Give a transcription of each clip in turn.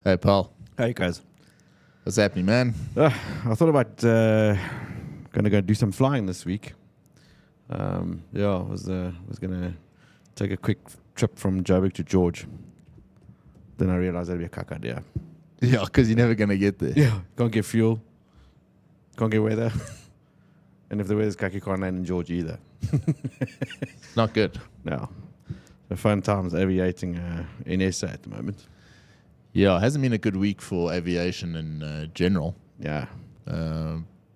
Hey, Paul. Hey, guys. What's happening, man? I thought about going to go do some flying this week. I was going to take a quick trip from Joburg to George. Then I realized that'd be a cack idea. Yeah, because you're never going to get there. Yeah. Can't get fuel. Can't get weather. And if the weather's cack, you can't land in George either. Not good. No. So fun times aviating in SA at the moment. Yeah, it hasn't been a good week for aviation in general. Yeah.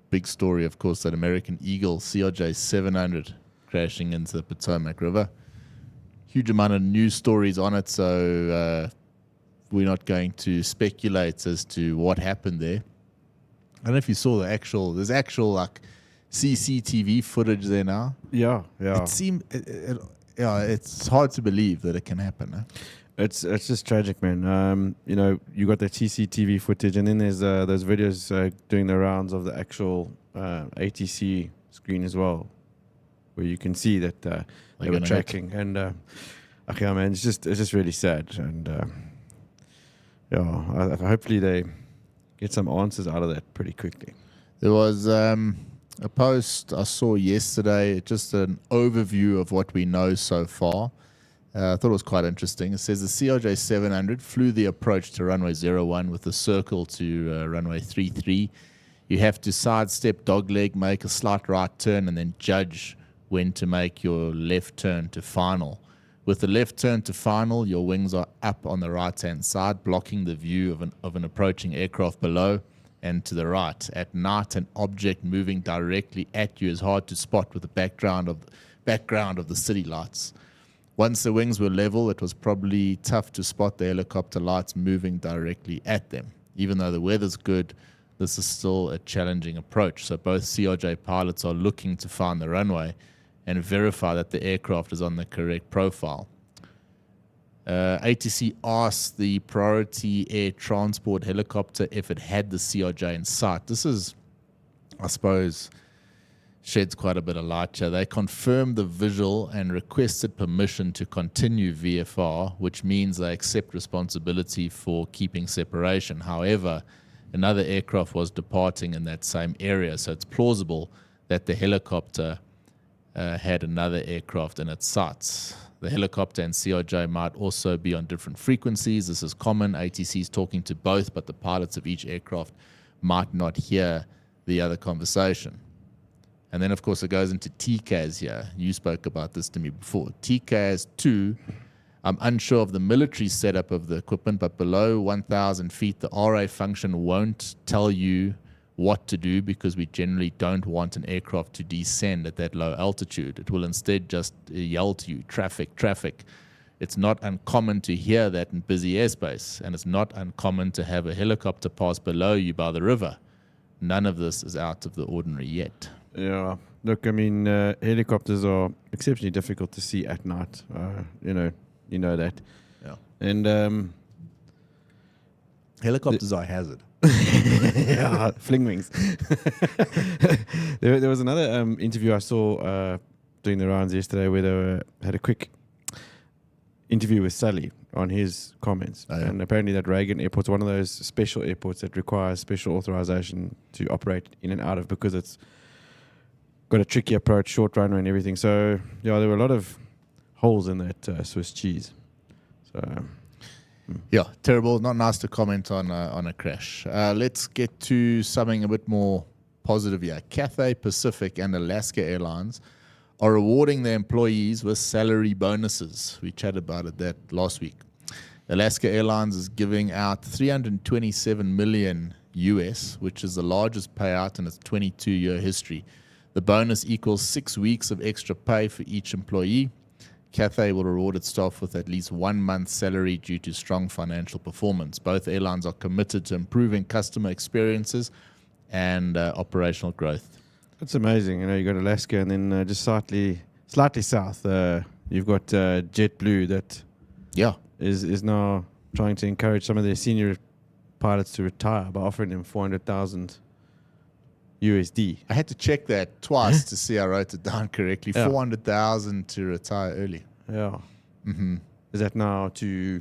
Big story, of course, that American Eagle CRJ 700 crashing into the Potomac River. Huge amount of news stories on it, so we're not going to speculate as to what happened there. I don't know if you saw there's actual like CCTV footage there now. Yeah. It seemed, it's hard to believe that it can happen. Huh? It's just tragic, man. You got that CCTV footage, and then there's those videos doing the rounds of the actual ATC screen as well, where you can see that they were tracking. And okay, man, it's just really sad. And hopefully they get some answers out of that pretty quickly. There was a post I saw yesterday, just an overview of what we know so far. I thought it was quite interesting. It says the CRJ 700 flew the approach to runway 01 with a circle to runway 33. You have to sidestep dogleg, make a slight right turn, and then judge when to make your left turn to final. With the left turn to final, your wings are up on the right-hand side, blocking the view of an approaching aircraft below and to the right. At night, an object moving directly at you is hard to spot with the background of the city lights. Once the wings were level, it was probably tough to spot the helicopter lights moving directly at them. Even though the weather's good, this is still a challenging approach. So both CRJ pilots are looking to find the runway and verify that the aircraft is on the correct profile. ATC asked the priority air transport helicopter if it had the CRJ in sight. This is, I suppose, sheds quite a bit of light here. They confirmed the visual and requested permission to continue VFR, which means they accept responsibility for keeping separation. However, another aircraft was departing in that same area, so it's plausible that the helicopter had another aircraft in its sights. The helicopter and CRJ might also be on different frequencies. This is common. ATC is talking to both, but the pilots of each aircraft might not hear the other conversation. And then, of course, it goes into TCAS here. You spoke about this to me before. TCAS 2, I'm unsure of the military setup of the equipment, but below 1,000 feet, the RA function won't tell you what to do because we generally don't want an aircraft to descend at that low altitude. It will instead just yell to you, traffic, traffic. It's not uncommon to hear that in busy airspace, and it's not uncommon to have a helicopter pass below you by the river. None of this is out of the ordinary yet. Yeah, look, I mean, helicopters are exceptionally difficult to see at night. You know that. Yeah. And helicopters are a hazard. Yeah, fling wings. there was another interview I saw doing the rounds yesterday where they had a quick interview with Sully on his comments. Oh, yeah. And apparently that Reagan airport's one of those special airports that requires special authorization to operate in and out of because it's got a tricky approach, short runway and everything. So, yeah, there were a lot of holes in that Swiss cheese. So, yeah, terrible. Not nice to comment on a crash. Let's get to something a bit more positive here. Cathay, Pacific, and Alaska Airlines are rewarding their employees with salary bonuses. We chatted about that last week. Alaska Airlines is giving out $327 million US, which is the largest payout in its 22-year history. The bonus equals 6 weeks of extra pay for each employee. Cathay will reward its staff with at least 1 month's salary due to strong financial performance. Both airlines are committed to improving customer experiences and operational growth. That's amazing. You got Alaska, and then just slightly south, you've got JetBlue that is now trying to encourage some of their senior pilots to retire by offering them $400,000 USD. I had to check that twice to see I wrote it down correctly. Yeah. 400,000 to retire early. Yeah. Mm-hmm. Is that now to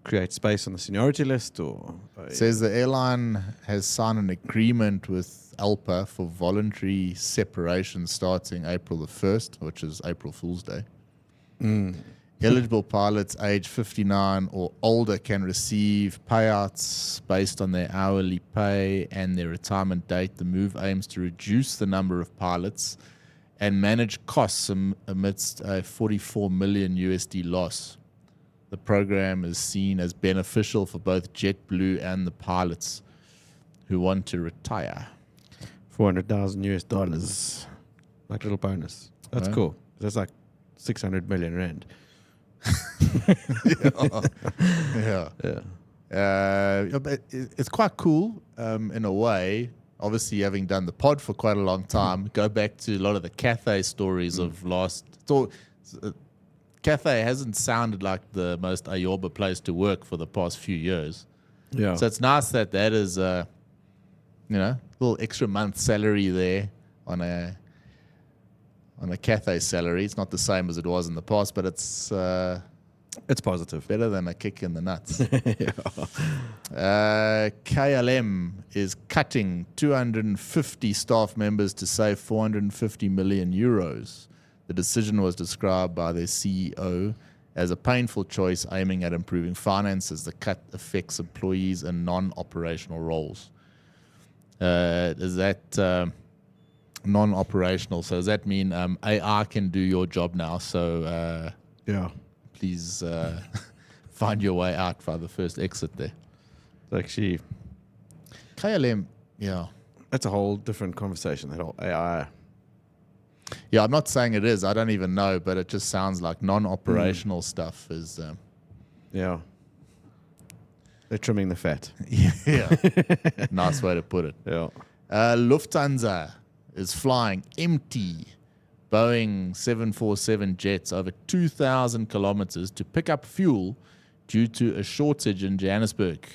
create space on the seniority list, or Says the airline has signed an agreement with ALPA for voluntary separation starting April the 1st, which is April Fool's Day. Eligible pilots age 59 or older can receive payouts based on their hourly pay and their retirement date. The move aims to reduce the number of pilots and manage costs amidst a 44 million USD loss. The program is seen as beneficial for both JetBlue and the pilots who want to retire. $400,000, like little bonus. That's cool. That's like 600 million rand. Yeah. But it's quite cool in a way. Obviously, having done the pod for quite a long time, go back to a lot of the Cathay stories of last. Cathay hasn't sounded like the most Ayoba place to work for the past few years. Yeah. So it's nice that is a little extra month salary there on a Cathay salary. It's not the same as it was in the past, but it's positive. better than a kick in the nuts. KLM is cutting 250 staff members to save 450 million euros. The decision was described by their CEO as a painful choice aiming at improving finances. The cut affects employees in non-operational roles. Is that non-operational? So does that mean AI can do your job now? So please find your way out by the first exit there. Actually, KLM, that's a whole different conversation, that whole AI. Yeah, I'm not saying it is. I don't even know, but it just sounds like non-operational stuff is... They're trimming the fat. Yeah. Nice way to put it. Yeah. Lufthansa is flying empty Boeing 747 jets over 2,000 kilometers to pick up fuel due to a shortage in Johannesburg.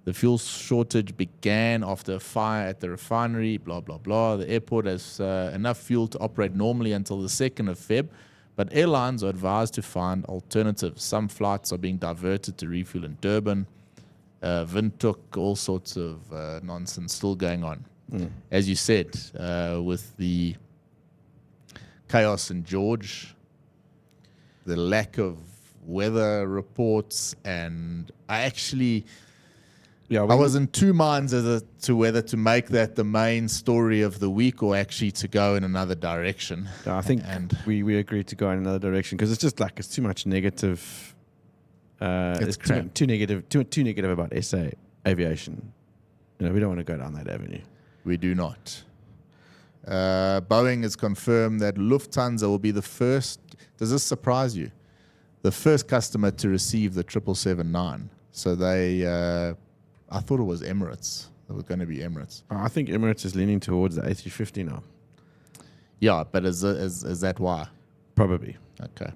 The fuel shortage began after a fire at the refinery, blah, blah, blah. The airport has enough fuel to operate normally until the 2nd of Feb, but airlines are advised to find alternatives. Some flights are being diverted to refuel in Durban. Windhoek, all sorts of nonsense still going on. As you said, with the chaos in George, the lack of weather reports, and I was in two minds as to whether to make that the main story of the week or actually to go in another direction. I think we agreed to go in another direction because it's just like it's too much negative. It's too negative about SA aviation. We don't want to go down that avenue. We do not. Boeing has confirmed that Lufthansa will be the first. Does this surprise you? The first customer to receive the 777-9. So they. I thought it was Emirates. It was going to be Emirates. I think Emirates is leaning towards the A350 now. Yeah, but is that why? Probably. Okay.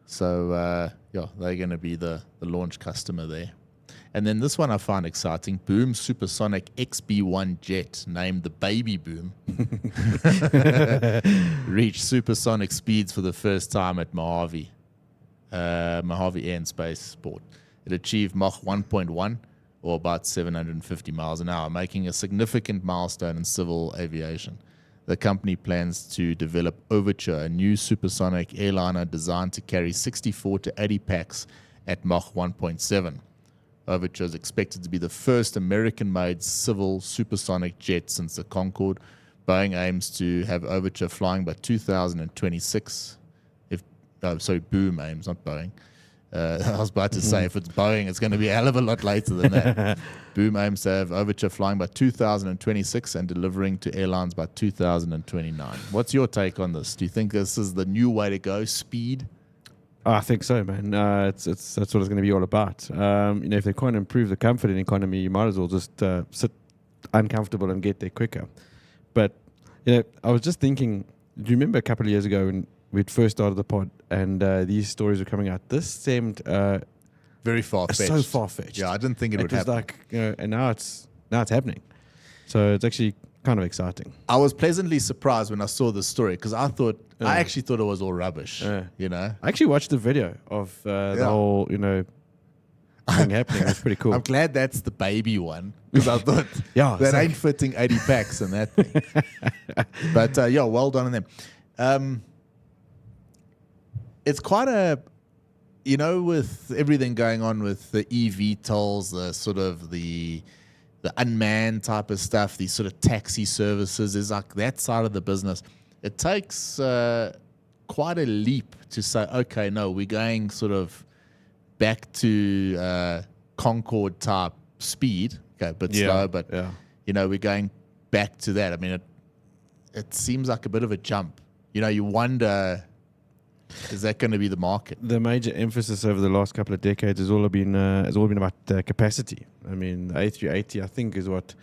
So, they're going to be the launch customer there. And then this one I find exciting. Boom Supersonic XB-1 jet, named the Baby Boom, reached supersonic speeds for the first time at Mojave Air and Spaceport. It achieved Mach 1.1, or about 750 miles an hour, making a significant milestone in civil aviation. The company plans to develop Overture, a new supersonic airliner designed to carry 64 to 80 packs at Mach 1.7. Overture is expected to be the first American-made civil supersonic jet since the Concorde. Boeing aims to have Overture flying by 2026. Boom aims, not Boeing. I was about to say, if it's Boeing, it's going to be a hell of a lot later than that. Boom aims to have Overture flying by 2026 and delivering to airlines by 2029. What's your take on this? Do you think this is the new way to go, speed? I think so, man. That's what it's going to be all about. If they can't improve the comfort and economy, you might as well just sit uncomfortable and get there quicker. But I was just thinking, do you remember a couple of years ago when we'd first started the pod and these stories were coming out? This seemed very far-fetched. So far-fetched. Yeah, I didn't think it would happen. It was like, and now it's happening. So it's actually kind of exciting. I was pleasantly surprised when I saw this story because I actually thought it was all rubbish. I actually watched the video of the whole, thing happening. It's pretty cool. I'm glad that's the baby one because I thought that ain't fitting 80 packs in that thing. But well done on them. It's quite a, with everything going on with the eVTOLs, the sort of the unmanned type of stuff, these sort of taxi services, is like that side of the business. It takes quite a leap to say, okay, no, we're going sort of back to Concorde type speed, okay, a bit slow, but we're going back to that. I mean, it seems like a bit of a jump. You wonder, is that going to be the market? The major emphasis over the last couple of decades has all been about capacity. I mean, the A380, I think, is what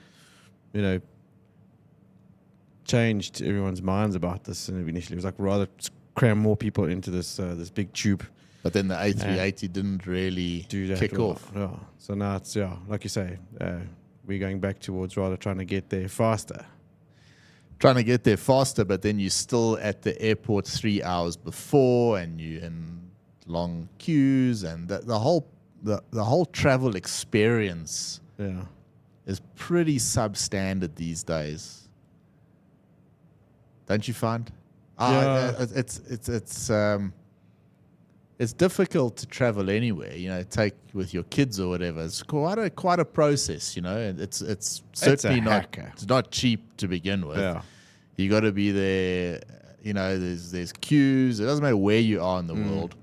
changed everyone's minds about this. And initially, it was like rather cram more people into this big tube. But then the A380 didn't really kick off. Yeah. So now it's like you say, we're going back towards rather trying to get there faster. But then you're still at the airport 3 hours before, and you in long queues, and the whole travel experience is pretty substandard these days. Don't you find? It's difficult to travel anywhere. Take with your kids or whatever. It's quite a process. It's certainly not cheap to begin with. Yeah. You got to be there. There's queues. It doesn't matter where you are in the world.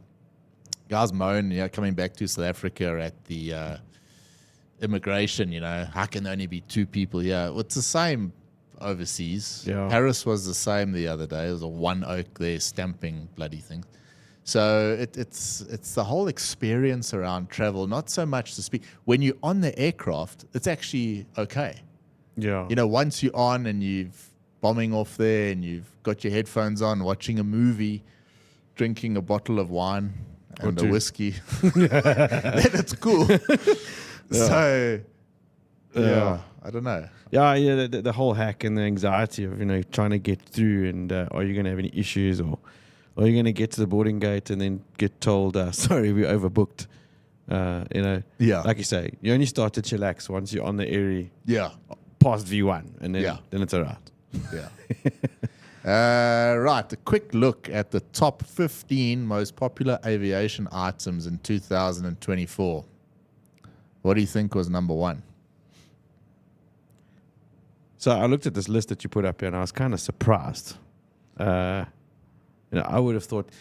Guys moan, coming back to South Africa at the immigration. How can there only be 2 people here? Well, it's the same overseas. Yeah. Paris was the same the other day. There was a one oak there stamping bloody things. So it's the whole experience around travel, not so much the speed. When you're on the aircraft, it's actually okay. Yeah. Once you're on and you've bombing off there and you've got your headphones on, watching a movie, drinking a bottle of wine and a whiskey, then it's cool. So, I don't know. Yeah, the whole hack and the anxiety of, trying to get through, and are you going to have any issues, or are you going to get to the boarding gate and then get told, sorry, we overbooked? Like you say, you only start to chillax once you're on the area past V1, and then it's all right. Right, a quick look at the top 15 most popular aviation items in 2024. What do you think was number 1? So I looked at this list that you put up here, and I was kind of surprised. I would have thought,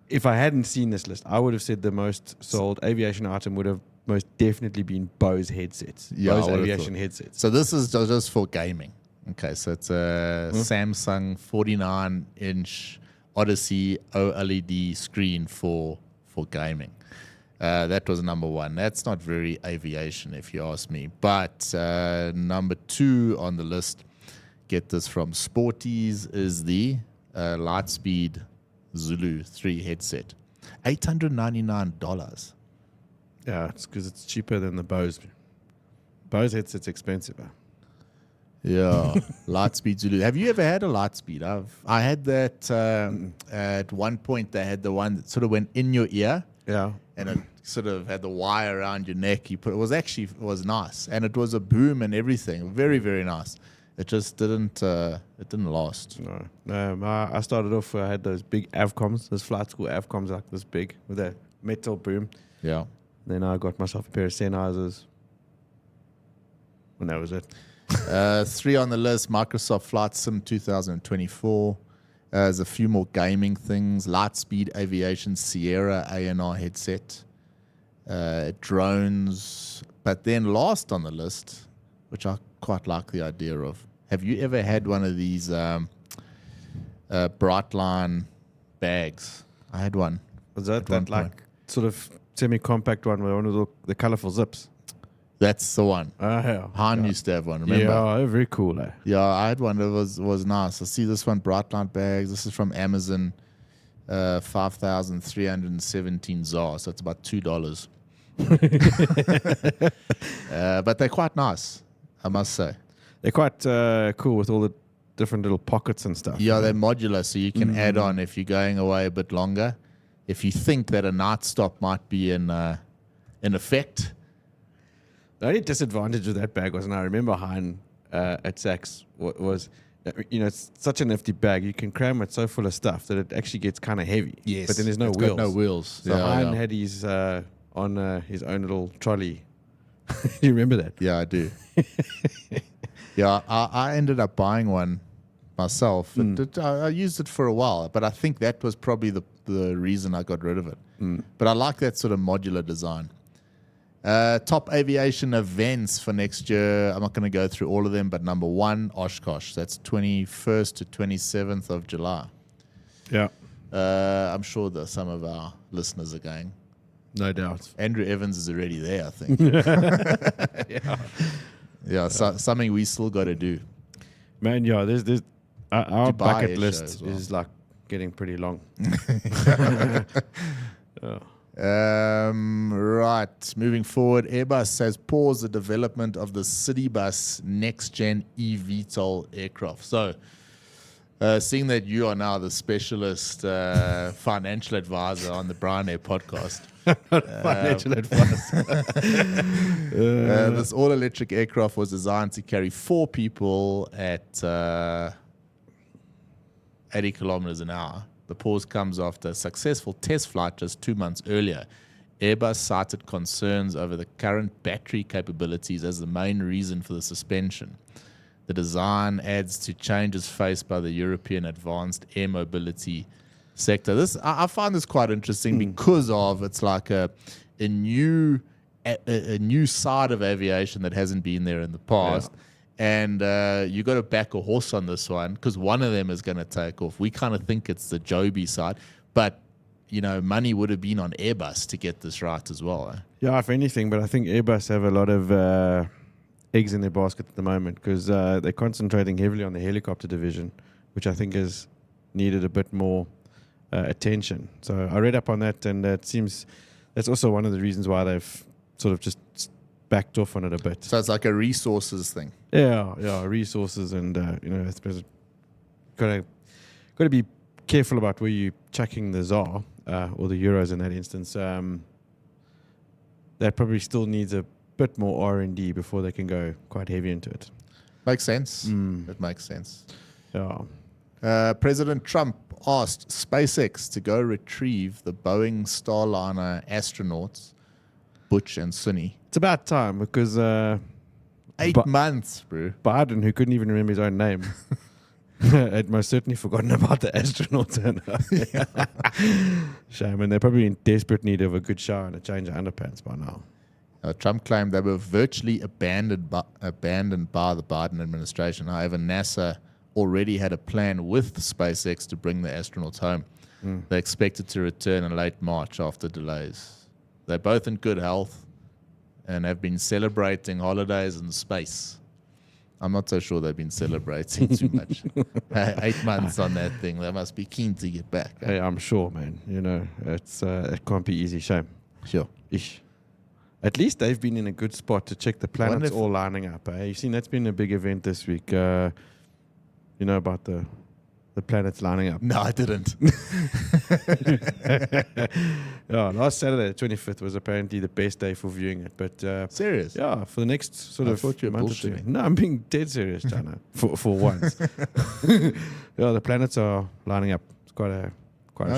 if I hadn't seen this list, I would have said the most sold aviation item would have most definitely been Bose headsets. Bose aviation headsets. So this is just for gaming. Okay, so it's a Samsung 49-inch Odyssey OLED screen for gaming. That was number 1. That's not very aviation, if you ask me. But number 2 on the list, get this from Sporties, is the Lightspeed Zulu 3 headset. $899. Yeah, it's because it's cheaper than the Bose. Bose headset's expensive. Yeah, Lightspeed Zulu. Have you ever had a Lightspeed? I had that at one point. They had the one that sort of went in your ear. Yeah, and it sort of had the wire around your neck. It was nice, and it was a boom and everything. Very, very nice. It just didn't last. No. I started off. I had those big Avcoms, those flight school Avcoms, like this big with a metal boom. Yeah. Then I got myself a pair of Sennheisers, and that was it. 3 on the list: Microsoft Flight Sim 2024. There's a few more gaming things: Lightspeed Aviation Sierra ANR headset, drones. But then last on the list, which I quite like the idea of. Have you ever had one of these Brightline bags? I had one. Was that like sort of semi-compact one with one of the colourful zips? That's the one. Han used to have one, remember? Yeah, very cool. Yeah, I had one that was nice. I see this one, Brightline bags. This is from Amazon, 5,317 ZAR, so it's about $2. But they're quite nice, I must say. They're quite cool with all the different little pockets and stuff. Yeah, they're modular, so you can add on if you're going away a bit longer. If you think that a night stop might be in in effect. The only disadvantage of that bag was, and I remember Hein at Saks was, it's such a nifty bag. You can cram it so full of stuff that it actually gets kind of heavy. Yes, but then there's no it's wheels. got no wheels. So Hein had his on his own little trolley. Do you remember that? Yeah, I do. Yeah, I ended up buying one myself. I used it for a while, but I think that was probably the reason I got rid of it. But I like that sort of modular design. Top aviation events for next year. I'm not going to go through all of them, but number 1, Oshkosh. That's 21st to 27th of July. Yeah. I'm sure that some of our listeners are going. No doubt. Andrew Evans is already there, I think. Yeah, so, something we still got to do. Man, yeah, there's our Dubai bucket Air list Show as well. is like getting pretty long. Right, moving forward, Airbus has paused the development of the Citybus next-gen eVTOL aircraft. So, seeing that you are now the specialist financial advisor on the Bryan Air podcast, Financial advice. this all-electric aircraft was designed to carry 4 people at 80 kilometers an hour. The pause comes after a successful test flight just 2 months earlier. Airbus cited concerns over the current battery capabilities as the main reason for the suspension. The design adds to changes faced by the European advanced air mobility sector. I find this quite interesting because of it's like a new side of aviation that hasn't been there in the past. Yeah. And you got to back a horse on this one because one of them is going to take off. We kind of think it's the Joby side, but money would have been on Airbus to get this right as well. Yeah, if anything, but I think Airbus have a lot of eggs in their basket at the moment because they're concentrating heavily on the helicopter division, which I think has needed a bit more attention. So I read up on that, and that's also one of the reasons why they've sort of just backed off on it a bit. So it's like a resources thing. Yeah, resources, and I suppose got to be careful about where you're chucking the ZAR or the euros in that instance. That probably still needs a bit more R&D before they can go quite heavy into it. Makes sense. It makes sense. Yeah. President Trump asked SpaceX to go retrieve the Boeing Starliner astronauts, Butch and Sunny. It's about time because 8 months, bro. Biden, who couldn't even remember his own name, had most certainly forgotten about the astronauts. Shame, and they're probably in desperate need of a good shower and a change of underpants by now. Trump claimed they were virtually abandoned by the Biden administration. However, NASA already had a plan with SpaceX to bring the astronauts home. They expected to return in late March after delays. They're both in good health and have been celebrating holidays in space. I'm not so sure they've been celebrating too much. 8 months on that thing. They must be keen to get back. Hey, I'm sure, man. It can't be easy. Shame. Sure. Ish. At least they've been in a good spot to check the planets all lining up. You've seen that's been a big event this week. About the planets lining up. No, I didn't. Last Saturday, the 25th, was apparently the best day for viewing it. But serious? Yeah, for the next sort of thought you were month or two. bullshitting. No, I'm being dead serious, China. for once. The planets are lining up. It's quite a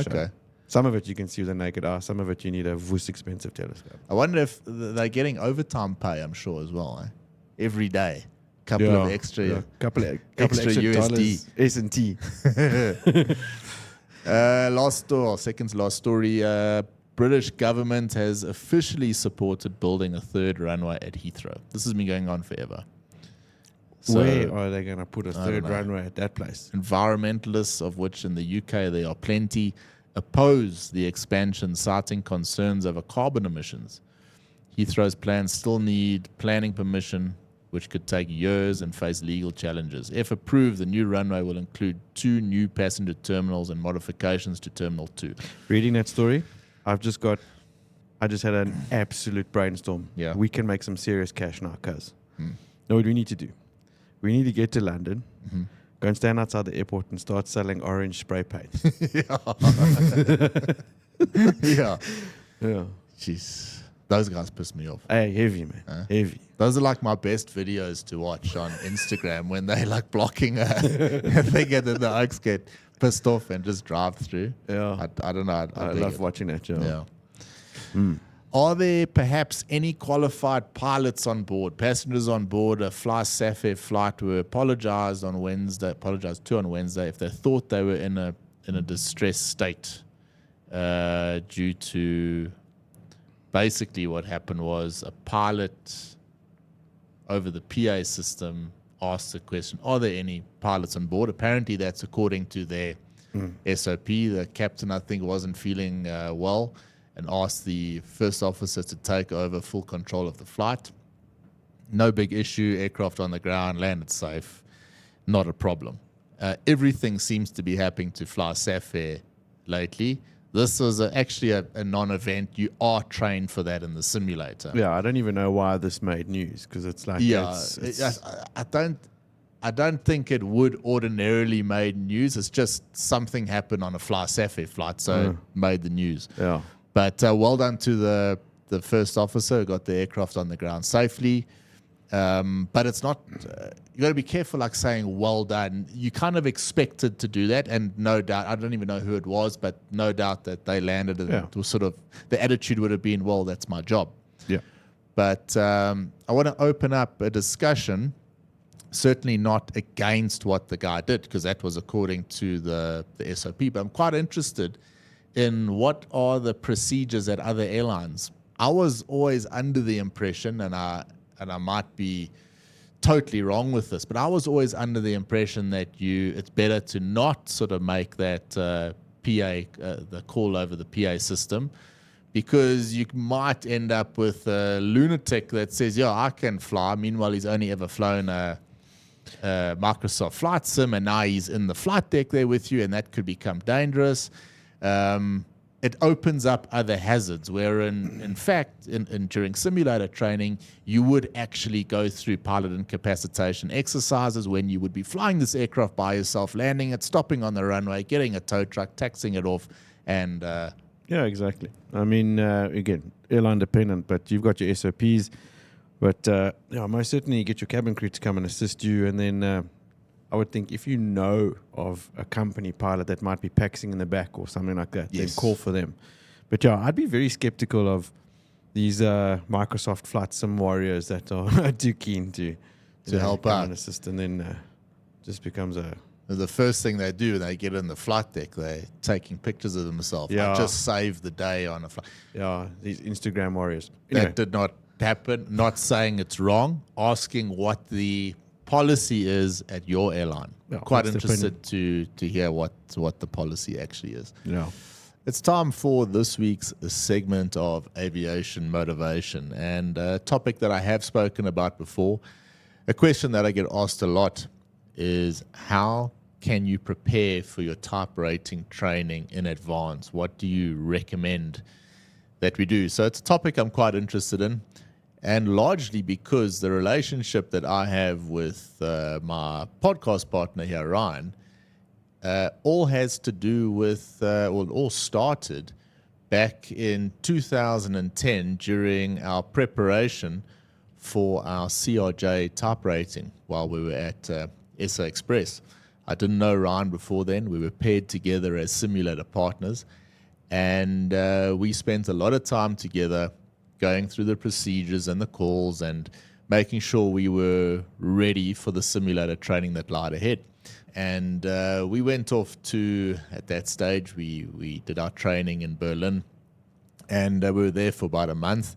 show. Some of it you can see with the naked eye. Some of it you need a expensive telescope. I wonder if they're getting overtime pay, I'm sure, as well. Every day. Couple of extra extra USD. S&T. Second last story. British government has officially supported building a third runway at Heathrow. This has been going on forever. So, where are they going to put a third runway at that place? Environmentalists, of which in the UK there are plenty, oppose the expansion, citing concerns over carbon emissions. Heathrow's plans still need planning permission, which could take years and face legal challenges. If approved, the new runway will include 2 new passenger terminals and modifications to Terminal 2. Reading that story, I just had an absolute brainstorm. Yeah. We can make some serious cash now, cuz. Know what we need to do? We need to get to London, go and stand outside the airport and start selling orange spray paint. Yeah. Yeah. Jeez. Those guys piss me off. Hey, heavy, man. Heavy. Those are like my best videos to watch on Instagram when they like blocking a thing and then the oaks get pissed off and just drive through. Yeah. I don't know. I love watching that, Yeah. Are there perhaps any qualified pilots on board, passengers on board a FlySafair flight who apologized to on Wednesday if they thought they were in a distressed state due to basically what happened was a pilot over the PA system asked the question, are there any pilots on board? Apparently that's according to their SOP. The captain, I think, wasn't feeling well and asked the first officer to take over full control of the flight. No big issue, aircraft on the ground, landed safe, not a problem. Everything seems to be happening to FlySafair lately. This was actually a non-event. You are trained for that in the simulator. Yeah, I don't even know why this made news, because it's like... I don't think it would ordinarily made news. It's just something happened on a FlySafair flight, so it made the news. Yeah. But well done to the first officer who got the aircraft on the ground safely. But it's not, you got to be careful like saying well done. You kind of expected to do that, and no doubt, I don't even know who it was, but no doubt that they landed and it was sort of, the attitude would have been, well, that's my job. Yeah. But I want to open up a discussion, certainly not against what the guy did, because that was according to the SOP, but I'm quite interested in what are the procedures at other airlines. I was always under the impression, and I might be totally wrong with this, but I was always under the impression that it's better to not sort of make that the call over the PA system, because you might end up with a lunatic that says, yeah, I can fly. Meanwhile, he's only ever flown a Microsoft Flight Sim, and now he's in the flight deck there with you, and that could become dangerous. It opens up other hazards where in fact during simulator training you would actually go through pilot incapacitation exercises when you would be flying this aircraft by yourself, landing it, stopping on the runway, getting a tow truck, taxiing it off, and yeah, exactly. I mean, again, airline dependent, but you've got your SOPs, but most certainly you get your cabin crew to come and assist you, and then I would think if you know of a company pilot that might be paxing in the back or something like that, then call for them. But yeah, I'd be very skeptical of these Microsoft Flight Sim warriors that are too keen to help out and assist, and then just becomes the first thing they do when they get in the flight deck, they're taking pictures of themselves. Yeah. I just saved the day on a flight. Yeah, these Instagram warriors. Anyway. That did not happen. Not saying it's wrong, asking what the policy is at your airline. Yeah, quite interested to hear what the policy actually is. Yeah. It's time for this week's segment of Aviation Motivation, and a topic that I have spoken about before. A question that I get asked a lot is, how can you prepare for your type rating training in advance? What do you recommend that we do? So it's a topic I'm quite interested in. And largely because the relationship that I have with my podcast partner here, Ryan, all has to do with, it all started back in 2010 during our preparation for our CRJ type rating while we were at SA Express. I didn't know Ryan before then. We were paired together as simulator partners, and we spent a lot of time together going through the procedures and the calls and making sure we were ready for the simulator training that lied ahead. And we went off to, at that stage, we did our training in Berlin, and we were there for about a month.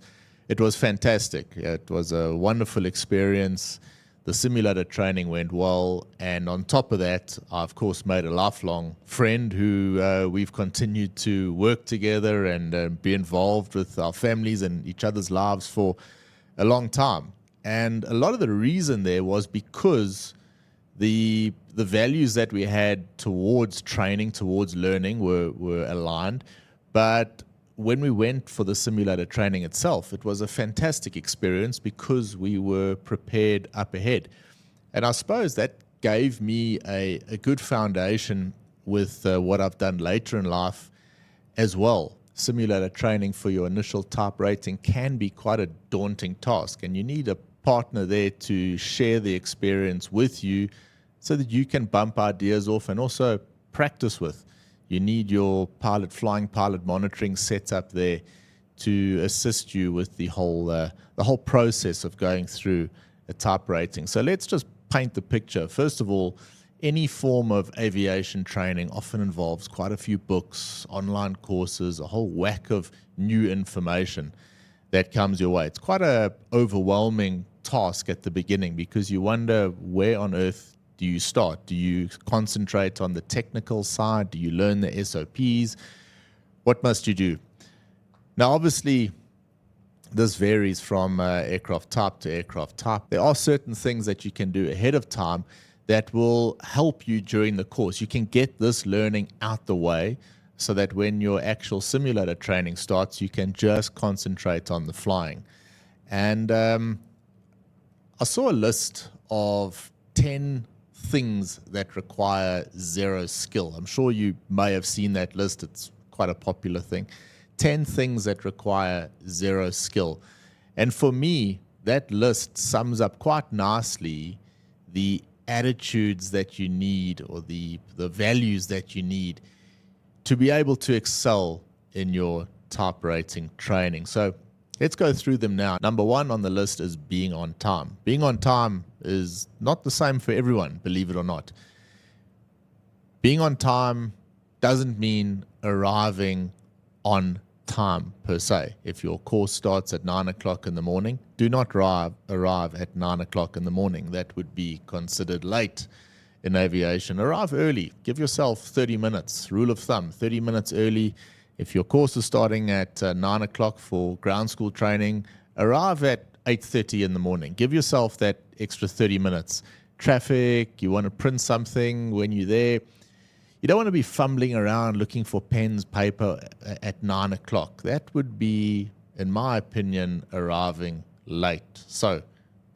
It was fantastic. It was a wonderful experience. The simulator training went well, and on top of that, I, of course, made a lifelong friend who we've continued to work together and be involved with our families and each other's lives for a long time. And a lot of the reason there was because the values that we had towards training, towards learning were aligned. But when we went for the simulator training itself, it was a fantastic experience because we were prepared up ahead. And I suppose that gave me a good foundation with what I've done later in life as well. simulator training for your initial type rating can be quite a daunting task, and you need a partner there to share the experience with you so that you can bump ideas off and also practice with. You need your flying pilot monitoring set up there to assist you with the whole process of going through a type rating. So let's just paint the picture. First of all, any form of aviation training often involves quite a few books, online courses, a whole whack of new information that comes your way. It's quite an overwhelming task at the beginning because you wonder, where on earth do you start? Do you concentrate on the technical side? Do you learn the SOPs? What must you do? Now, obviously, this varies from aircraft type to aircraft type. There are certain things that you can do ahead of time that will help you during the course. You can get this learning out the way so that when your actual simulator training starts, you can just concentrate on the flying. And I saw a list of 10 things that require zero skill. I'm sure you may have seen that list. It's quite a popular thing. 10 things that require zero skill. And for me, that list sums up quite nicely the attitudes that you need, or the values that you need to be able to excel in your type rating training. So let's go through them now. Number one on the list is being on time. Being on time is not the same for everyone, believe it or not. Being on time doesn't mean arriving on time per se. If your course starts at 9 o'clock in the morning, do not arrive at 9 o'clock in the morning. That would be considered late in aviation. Arrive early. Give yourself 30 minutes. Rule of thumb, 30 minutes early. If your course is starting at 9 o'clock for ground school training, arrive at 8:30 in the morning. Give yourself that extra 30 minutes. Traffic, you want to print something when you're there. You don't want to be fumbling around looking for pens, paper at 9 o'clock. That would be, in my opinion, arriving late. So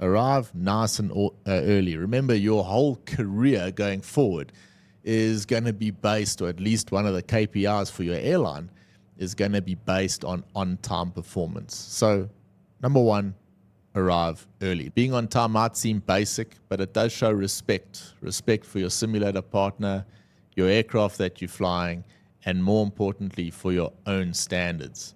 arrive nice and early. Remember, your whole career going forward is going to be based, or at least one of the KPIs for your airline is going to be based on on-time performance. So number one, arrive early. Being on time might seem basic, but it does show respect for your simulator partner, your aircraft that you're flying, and more importantly, for your own standards.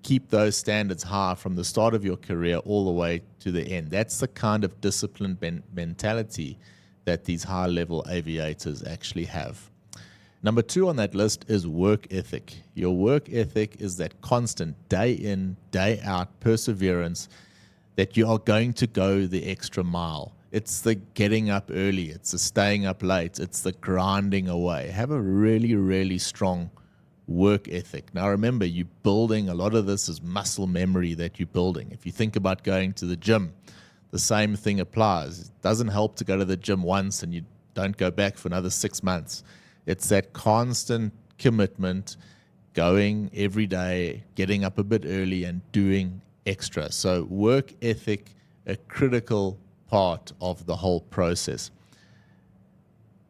Keep those standards high from the start of your career all the way to the end. That's the kind of disciplined mentality that these high-level aviators actually have. Number two on that list is work ethic. Your work ethic is that constant day in, day out perseverance that you are going to go the extra mile. It's the getting up early. It's the staying up late. It's the grinding away. Have a really, really strong work ethic. Now remember, you're building, a lot of this is muscle memory that you're building. If you think about going to the gym, the same thing applies. It doesn't help to go to the gym once and you don't go back for another 6 months. It's that constant commitment, going every day, getting up a bit early and doing extra. So work ethic, a critical part of the whole process.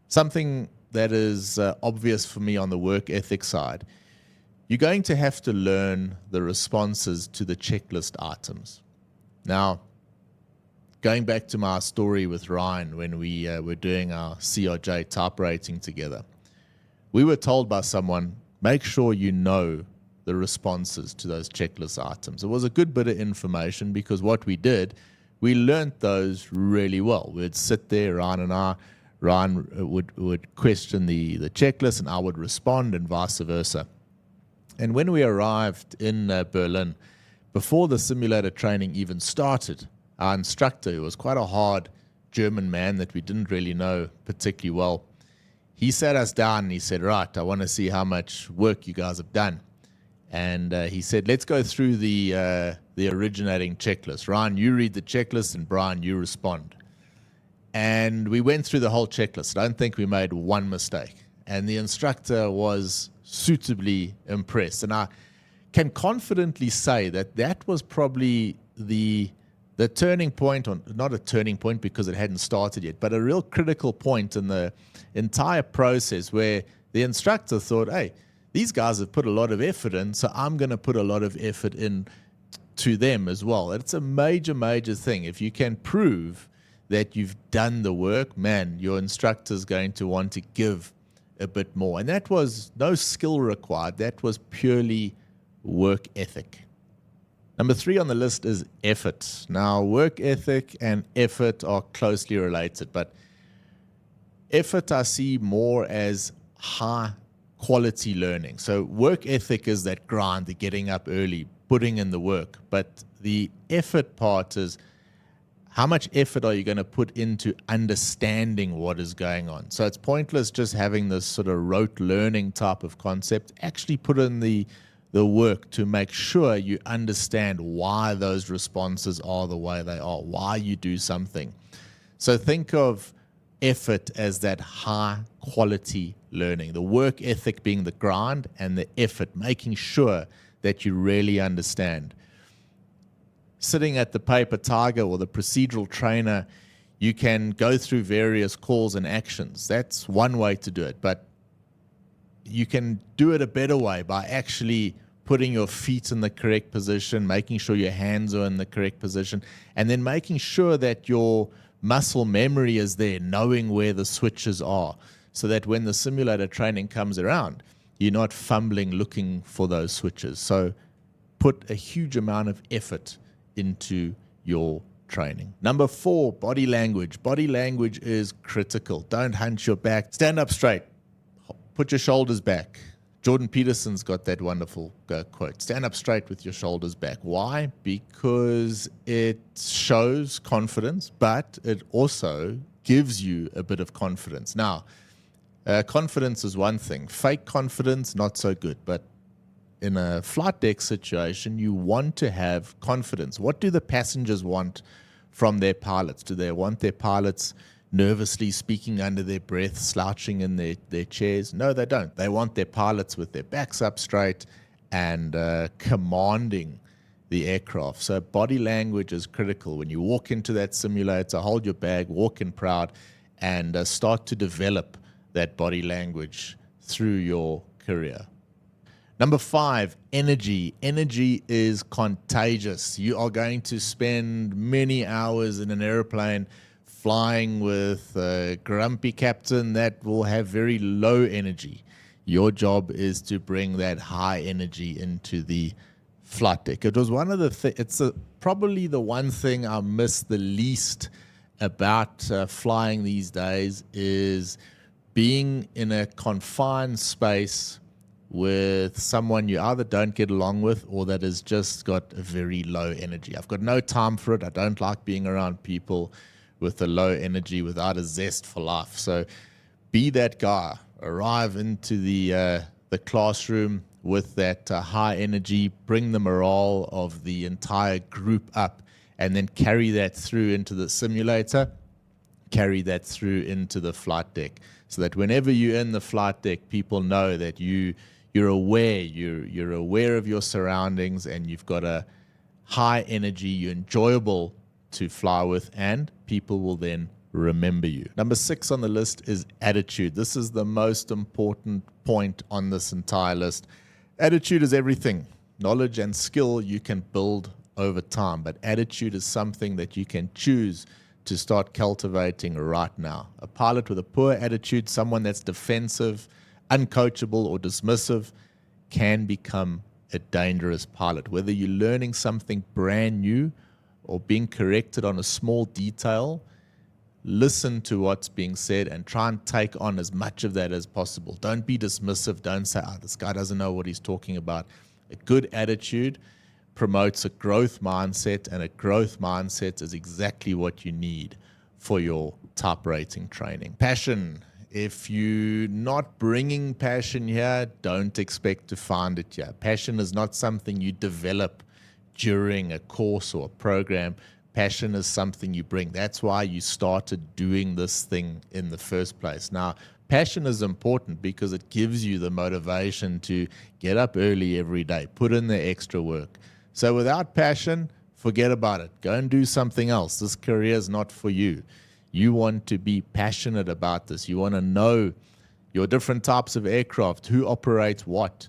Something that is obvious for me on the work ethic side, you're going to have to learn the responses to the checklist items. Now, going back to my story with Ryan when we were doing our CRJ type rating together, we were told by someone, make sure you know the responses to those checklist items. It was a good bit of information because what we did, we learnt those really well. We'd sit there, Ryan would question the checklist and I would respond and vice versa. And when we arrived in Berlin, before the simulator training even started, our instructor, who was quite a hard German man that we didn't really know particularly well, he sat us down and he said, right, I want to see how much work you guys have done. And he said, let's go through the originating checklist. Ryan, you read the checklist, and Bryan, you respond. And we went through the whole checklist. I don't think we made one mistake. And the instructor was suitably impressed. And I can confidently say that that was probably the turning point, or not a turning point because it hadn't started yet, but a real critical point in the entire process where the instructor thought, hey, these guys have put a lot of effort in, so I'm going to put a lot of effort in to them as well. It's a major, major thing. If you can prove that you've done the work, man, your instructor's going to want to give a bit more. And that was no skill required. That was purely work ethic. Number 3 on the list is effort. Now, work ethic and effort are closely related, but effort I see more as high quality learning. So work ethic is that grind, the getting up early, putting in the work. But the effort part is how much effort are you going to put into understanding what is going on? So it's pointless just having this sort of rote learning type of concept. Actually put in the work to make sure you understand why those responses are the way they are, why you do something. So think of effort as that high quality learning, the work ethic being the grind and the effort, making sure that you really understand. Sitting at the paper tiger or the procedural trainer, you can go through various calls and actions. That's one way to do it, but you can do it a better way by actually putting your feet in the correct position, making sure your hands are in the correct position, and then making sure that your muscle memory is there, knowing where the switches are, so that when the simulator training comes around, you're not fumbling looking for those switches. So put a huge amount of effort into your training. Number 4, body language. Body language is critical. Don't hunch your back. Stand up straight. Put your shoulders back. Jordan Peterson's got that wonderful quote, stand up straight with your shoulders back. Why? Because it shows confidence, but it also gives you a bit of confidence. Now, confidence is one thing. Fake confidence, not so good. But in a flight deck situation, you want to have confidence. What do the passengers want from their pilots? Do they want their pilots nervously speaking under their breath, slouching in their chairs? No, they don't. They want their pilots with their backs up straight and commanding the aircraft. So body language is critical. When you walk into that simulator, hold your bag, walk in proud, and start to develop that body language through your career. Number 5, energy. Energy is contagious. You are going to spend many hours in an airplane flying with a grumpy captain that will have very low energy. Your job is to bring that high energy into the flight deck. It was one of the probably the one thing I miss the least about flying these days is being in a confined space with someone you either don't get along with or that has just got a very low energy. I've got no time for it. I don't like being around people with a low energy, without a zest for life. So be that guy. Arrive into the classroom with that high energy, bring the morale of the entire group up, and then carry that through into the simulator, carry that through into the flight deck, so that whenever you're in the flight deck, people know that you're aware of your surroundings, and you've got a high energy, you're enjoyable to fly with, and people will then remember you. Number 6 on the list is attitude. This is the most important point on this entire list. Attitude is everything. Knowledge and skill you can build over time, but attitude is something that you can choose to start cultivating right now. A pilot with a poor attitude, someone that's defensive, uncoachable, or dismissive, can become a dangerous pilot. Whether you're learning something brand new or being corrected on a small detail, listen to what's being said and try and take on as much of that as possible. Don't be dismissive. Don't say, this guy doesn't know what he's talking about. A good attitude promotes a growth mindset, and a growth mindset is exactly what you need for your type rating training. Passion. If you're not bringing passion here, don't expect to find it here. Passion is not something you develop during a course or a program. Passion is something you bring. That's why you started doing this thing in the first place. Now, passion is important because it gives you the motivation to get up early every day, put in the extra work. So without passion, forget about it. Go and do something else. This career is not for you. You want to be passionate about this. You want to know your different types of aircraft, who operates what.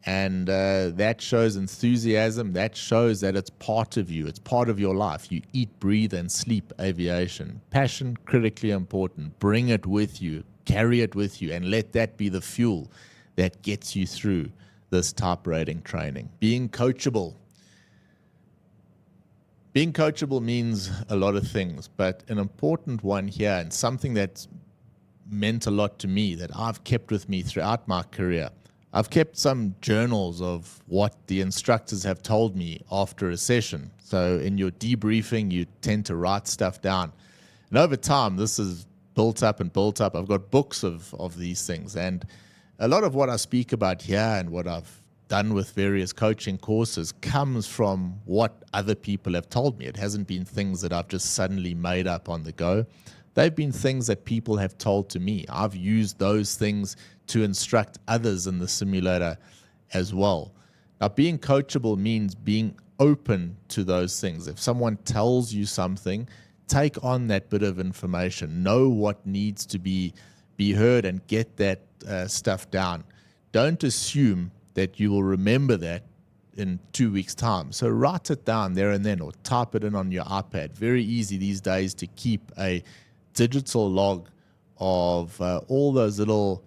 And that shows enthusiasm. That shows that it's part of you. It's part of your life. You eat, breathe, and sleep aviation. Passion, critically important. Bring it with you. Carry it with you. And let that be the fuel that gets you through this type rating training. Being coachable. Being coachable means a lot of things, but an important one here, and something that's meant a lot to me, that I've kept with me throughout my career. I've kept some journals of what the instructors have told me after a session. So in your debriefing, you tend to write stuff down. And over time, this is built up and built up. I've got books of these things. And a lot of what I speak about here and what I've done with various coaching courses comes from what other people have told me. It hasn't been things that I've just suddenly made up on the go. They've been things that people have told to me. I've used those things to instruct others in the simulator as well. Now, being coachable means being open to those things. If someone tells you something, take on that bit of information. Know what needs to be heard and get that stuff down. Don't assume that you will remember that in 2 weeks' time. So write it down there and then, or type it in on your iPad. Very easy these days to keep a digital log of all those little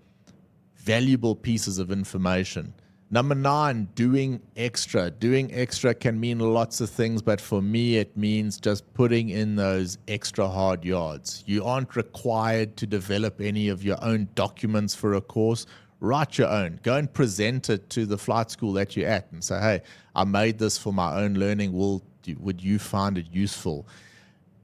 valuable pieces of information. Number 9, doing extra. Doing extra can mean lots of things, but for me, it means just putting in those extra hard yards. You aren't required to develop any of your own documents for a course. Write your own. Go and present it to the flight school that you're at and say, hey, I made this for my own learning. Would you find it useful?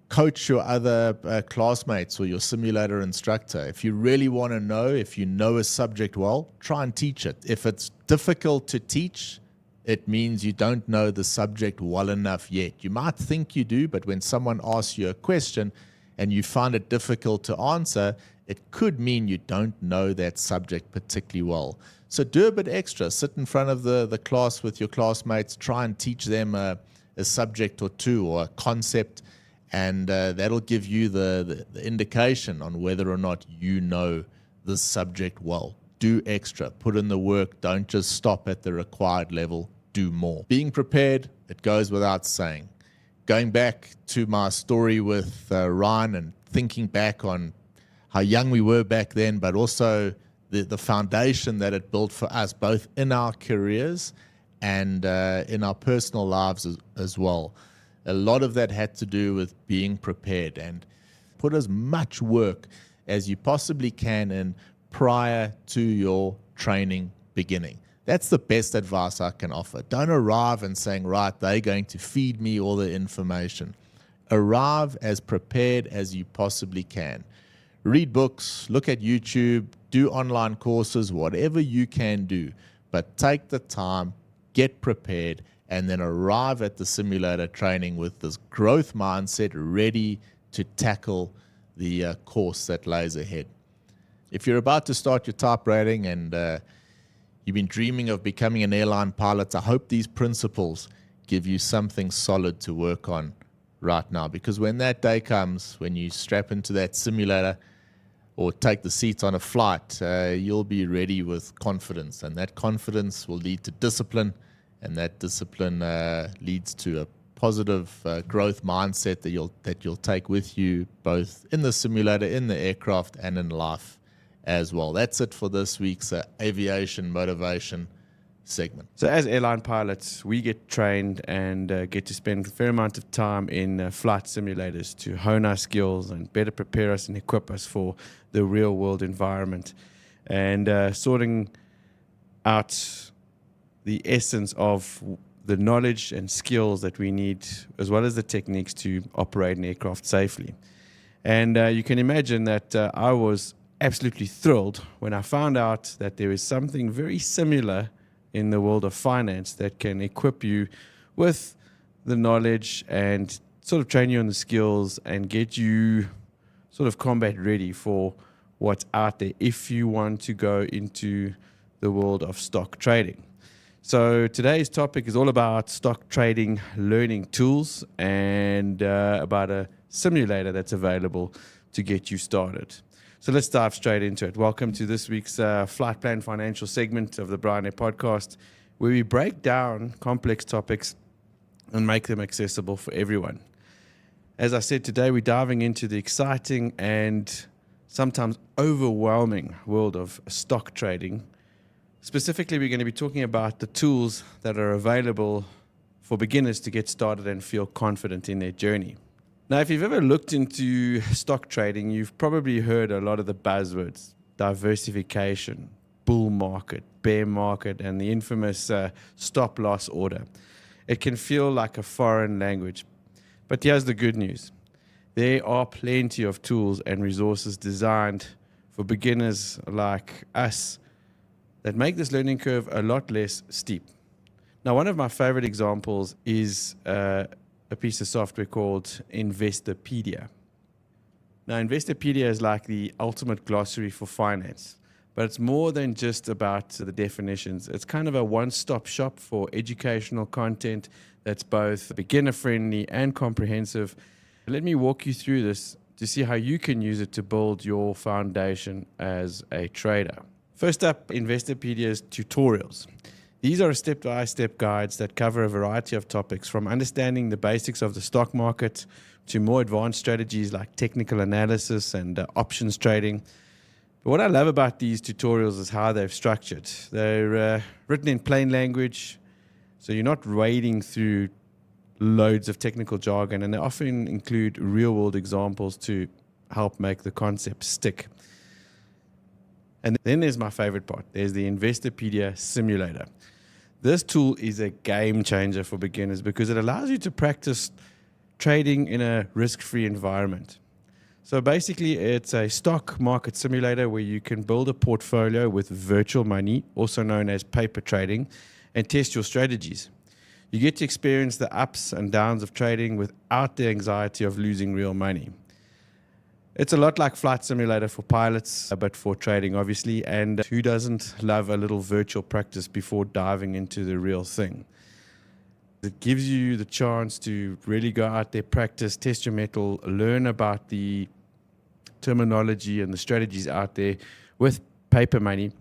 Coach your other classmates or your simulator instructor. If you really want to know, if you know a subject well, try and teach it. If it's difficult to teach, it means you don't know the subject well enough yet. You might think you do, but when someone asks you a question and you find it difficult to answer, it could mean you don't know that subject particularly well. So do a bit extra. Sit in front of the class with your classmates. Try and teach them a subject or two or a concept, and that'll give you the indication on whether or not you know this subject well. Do extra. Put in the work. Don't just stop at the required level. Do more. Being prepared, it goes without saying. Going back to my story with Ryan and thinking back on how young we were back then, but also the foundation that it built for us, both in our careers and in our personal lives as well. A lot of that had to do with being prepared, and put as much work as you possibly can in prior to your training beginning. That's the best advice I can offer. Don't arrive and saying, right, they're going to feed me all the information. Arrive as prepared as you possibly can. Read books, look at YouTube, do online courses, whatever you can do. But take the time, get prepared, and then arrive at the simulator training with this growth mindset ready to tackle the course that lays ahead. If you're about to start your type rating and you've been dreaming of becoming an airline pilot, I hope these principles give you something solid to work on right now. Because when that day comes, when you strap into that simulator or take the seat on a flight, you'll be ready with confidence. And that confidence will lead to discipline, and that discipline leads to a positive growth mindset that you'll take with you, both in the simulator, in the aircraft, and in life as well. That's it for this week's aviation motivation segment. So as airline pilots, we get trained and get to spend a fair amount of time in flight simulators to hone our skills and better prepare us and equip us for the real world environment, and sorting out the essence of the knowledge and skills that we need, as well as the techniques to operate an aircraft safely. And you can imagine that I was absolutely thrilled when I found out that there is something very similar in the world of finance that can equip you with the knowledge and sort of train you on the skills and get you sort of combat ready for what's out there if you want to go into the world of stock trading. So today's topic is all about stock trading learning tools and about a simulator that's available to get you started. So let's dive straight into it. Welcome to this week's Flight Plan Financial segment of the Bryan podcast, where we break down complex topics and make them accessible for everyone. As I said, today we're diving into the exciting and sometimes overwhelming world of stock trading. Specifically, we're going to be talking about the tools that are available for beginners to get started and feel confident in their journey. Now, if you've ever looked into stock trading, you've probably heard a lot of the buzzwords: diversification, bull market, bear market, and the infamous stop loss order. It can feel like a foreign language, but here's the good news. There are plenty of tools and resources designed for beginners like us that make this learning curve a lot less steep. Now, one of my favorite examples is a piece of software called Investopedia. Now, Investopedia is like the ultimate glossary for finance, but it's more than just about the definitions. It's kind of a one-stop shop for educational content that's both beginner-friendly and comprehensive. Let me walk you through this to see how you can use it to build your foundation as a trader. First up, Investopedia's tutorials. These are step-by-step guides that cover a variety of topics, from understanding the basics of the stock market to more advanced strategies like technical analysis and options trading. But what I love about these tutorials is how they've structured. They're written in plain language, so you're not wading through loads of technical jargon, and they often include real-world examples to help make the concept stick. And then there's my favorite part. There's the Investopedia Simulator. This tool is a game changer for beginners because it allows you to practice trading in a risk-free environment. So basically, it's a stock market simulator where you can build a portfolio with virtual money, also known as paper trading, and test your strategies. You get to experience the ups and downs of trading without the anxiety of losing real money. It's a lot like Flight Simulator for pilots, but for trading, obviously. And who doesn't love a little virtual practice before diving into the real thing? It gives you the chance to really go out there, practice, test your mettle, learn about the terminology and the strategies out there with paper money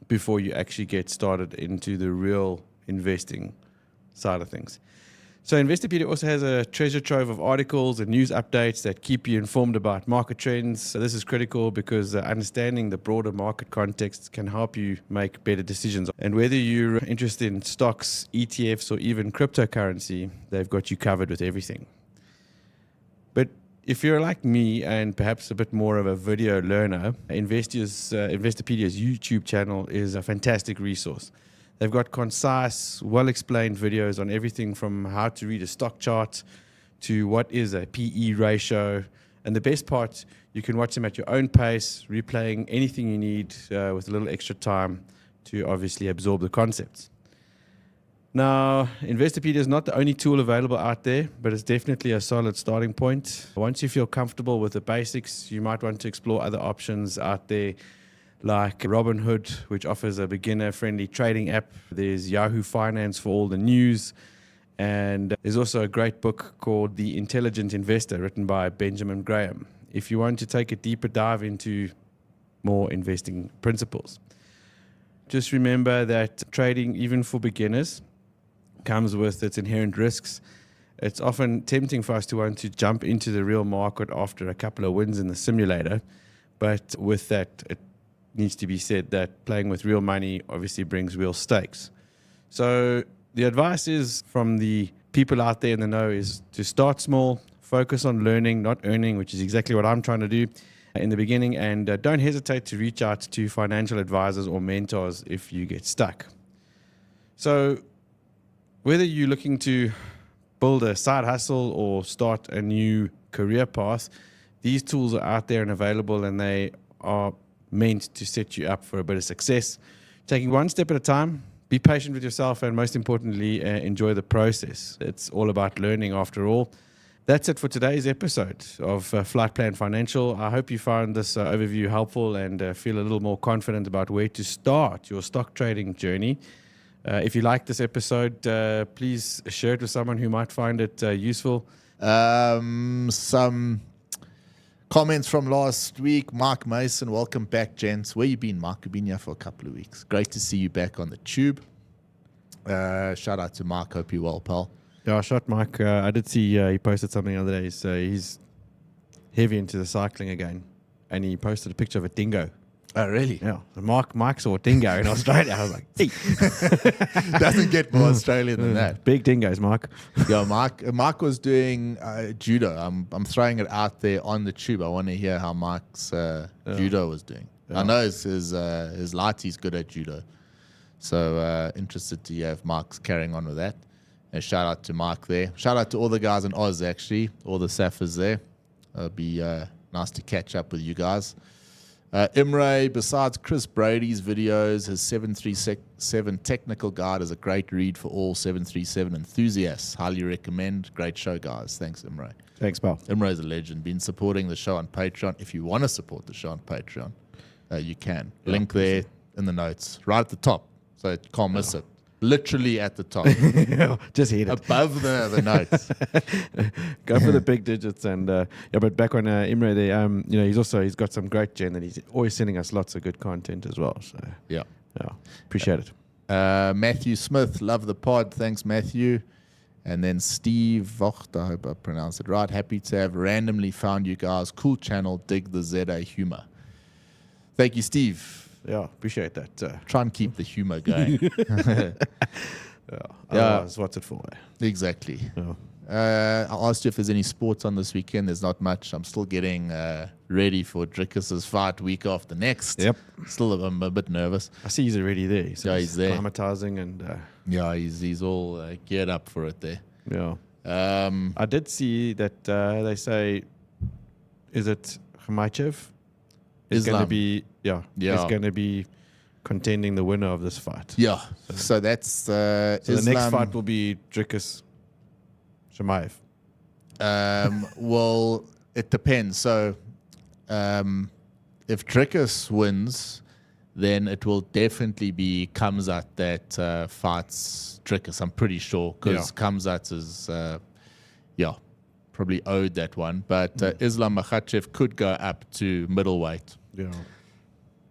before you actually get started into the real investing side of things. So Investopedia also has a treasure trove of articles and news updates that keep you informed about market trends. So this is critical because understanding the broader market context can help you make better decisions. And whether you're interested in stocks, ETFs, or even cryptocurrency, they've got you covered with everything. But if you're like me and perhaps a bit more of a video learner, Investopedia's YouTube channel is a fantastic resource. They've got concise, well-explained videos on everything from how to read a stock chart to what is a PE ratio. And the best part, you can watch them at your own pace, replaying anything you need with a little extra time to obviously absorb the concepts. Now, Investopedia is not the only tool available out there, but it's definitely a solid starting point. Once you feel comfortable with the basics, you might want to explore other options out there, like Robinhood, which offers a beginner-friendly trading app. There's Yahoo Finance for all the news. And there's also a great book called The Intelligent Investor, written by Benjamin Graham, if you want to take a deeper dive into more investing principles. Just remember that trading, even for beginners, comes with its inherent risks. It's often tempting for us to want to jump into the real market after a couple of wins in the simulator. But with that, it needs to be said that playing with real money obviously brings real stakes. So the advice is from the people out there in the know is to start small, focus on learning, not earning, which is exactly what I'm trying to do in the beginning. And don't hesitate to reach out to financial advisors or mentors if you get stuck. So whether you're looking to build a side hustle or start a new career path, these tools are out there and available, and they are meant to set you up for a bit of success. Taking one step at a time, be patient with yourself, and most importantly, enjoy the process. It's all about learning after all. That's it for today's episode of Flight Plan Financial. I hope you found this overview helpful and feel a little more confident about where to start your stock trading journey. If you like this episode, please share it with someone who might find it useful. Some Comments from last week. Mark Mason, welcome back, gents. Where you been, Mark? You've been here for a couple of weeks. Great to see you back on the tube. Shout out to Mark. Hope you're well, pal. Yeah, shout Mike. I did see he posted something the other day. So he's heavy into the cycling again. And he posted a picture of a dingo. Oh, really? Yeah. Mike saw a dingo in Australia. I was like, hey. Doesn't get more Australian than that. Big dingoes, Mark. Yeah, Mark was doing judo. I'm throwing it out there on the tube. I want to hear how Mark's judo was doing. Yeah. I know his Lati's good at judo. So interested to hear if Mark's carrying on with that. And shout out to Mark there. Shout out to all the guys in Oz, actually. All the Safers there. It'll be nice to catch up with you guys. Imre, besides Chris Brady's videos, his 737 technical guide is a great read for all 737 enthusiasts. Highly recommend. Great show, guys. Thanks, Imre. Thanks, pal. Imre is a legend. Been supporting the show on Patreon. If you want to support the show on Patreon, you can. Yeah, link there in the notes, right at the top, so you can't miss it. Literally at the top. Just hit it. Above the notes. Go for the big digits. And but back on Imre there, he's got some great gen and he's always sending us lots of good content as well. So yeah, appreciate it. Matthew Smith, love the pod. Thanks, Matthew. And then Steve Vocht, I hope I pronounced it right. Happy to have randomly found you guys. Cool channel, dig the ZA humor. Thank you, Steve. Yeah, appreciate that. Try and keep the humor going. Otherwise, what's it for? Exactly. Yeah. I asked you if there's any sports on this weekend. There's not much. I'm still getting ready for Drickus's fight week after next. Yep. Still, I'm a bit nervous. I see he's already there. So he's there. Acclimatizing and... he's all geared up for it there. Yeah. I did see that they say, is it Khmaichev? Is going to be He's going to be contending the winner of this fight. Yeah. So that's so the next fight will be Drickus Shamaev. Well, it depends. So if Drickus wins, then it will definitely be Kamzat that fights Drickus. I'm pretty sure because Kamzat is probably owed that one. But Islam Makhachev could go up to middleweight. Yeah.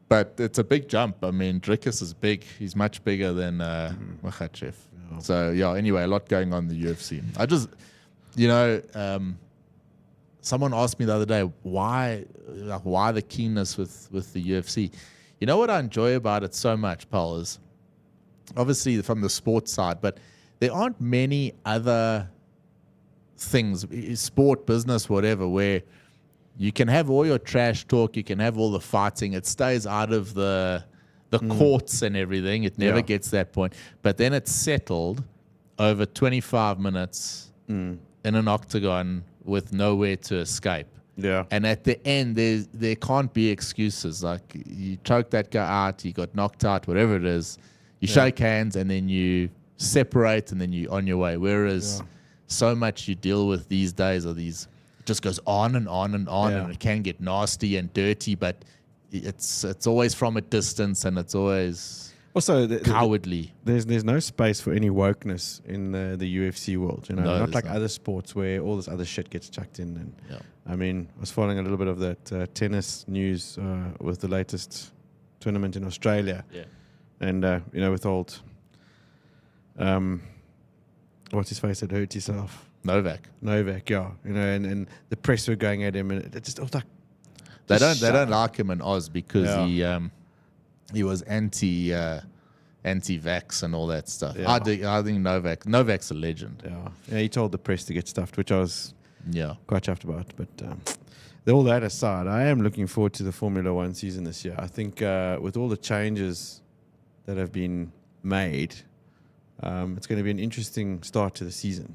But it's a big jump. I mean, Drickus is big. He's much bigger than Makhachev. Yeah. So, anyway, a lot going on in the UFC. I just, someone asked me the other day, why the keenness with the UFC? You know what I enjoy about it so much, Paul, is obviously from the sports side, but there aren't many other things, sport, business, whatever, where you can have all your trash talk, you can have all the fighting. It stays out of the courts and everything. It never gets that point. But then it's settled over 25 minutes in an octagon with nowhere to escape. Yeah. And at the end, there can't be excuses. Like, you choke that guy out, he got knocked out, whatever it is. You shake hands, and then you separate, and then you're on your way. Whereas so much you deal with these days are these... just goes on and on and on, and it can get nasty and dirty, but it's always from a distance, and it's always also cowardly. There's no space for any wokeness in the UFC world, not like other sports where all this other shit gets chucked in. And I mean, I was following a little bit of that tennis news with the latest tournament in Australia, and with old what's his face that hurt himself. Novak, and the press were going at him, and it just was like they don't like him in Oz because he was anti-vax and all that stuff. Yeah. I think Novak's a legend. Yeah, he told the press to get stuffed, which I was quite chuffed about. But all that aside, I am looking forward to the Formula One season this year. I think with all the changes that have been made, it's going to be an interesting start to the season.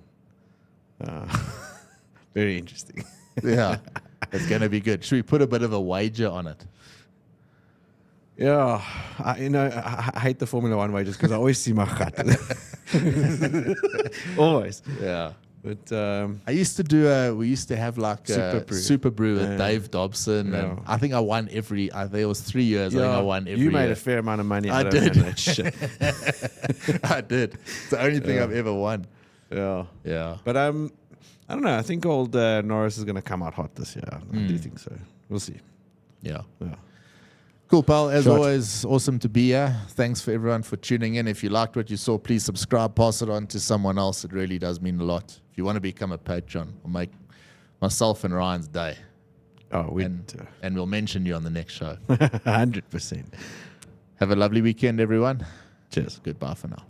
Very interesting. Yeah, it's going to be good. Should we put a bit of a wager on it? Yeah, I hate the Formula One wagers because I always see my cut. Always. Yeah. But I used to do we used to have like Super Brew with Dave Dobson, and I think I won I think it was 3 years. I think I won every year. You made a fair amount of money. I did. That shit. I did. It's the only thing I've ever won. Yeah. Yeah. But I don't know. I think old Norris is going to come out hot this year. I do think so. We'll see. Yeah. Yeah. Cool, pal. As Shot. always, awesome to be here. Thanks for everyone for tuning in. If you liked what you saw, please subscribe, pass it on to someone else. It really does mean a lot. If you want to become a patron, we'll make myself and Ryan's day. Oh, and we'll mention you on the next show. 100%. Have a lovely weekend, everyone. Cheers. Goodbye for now.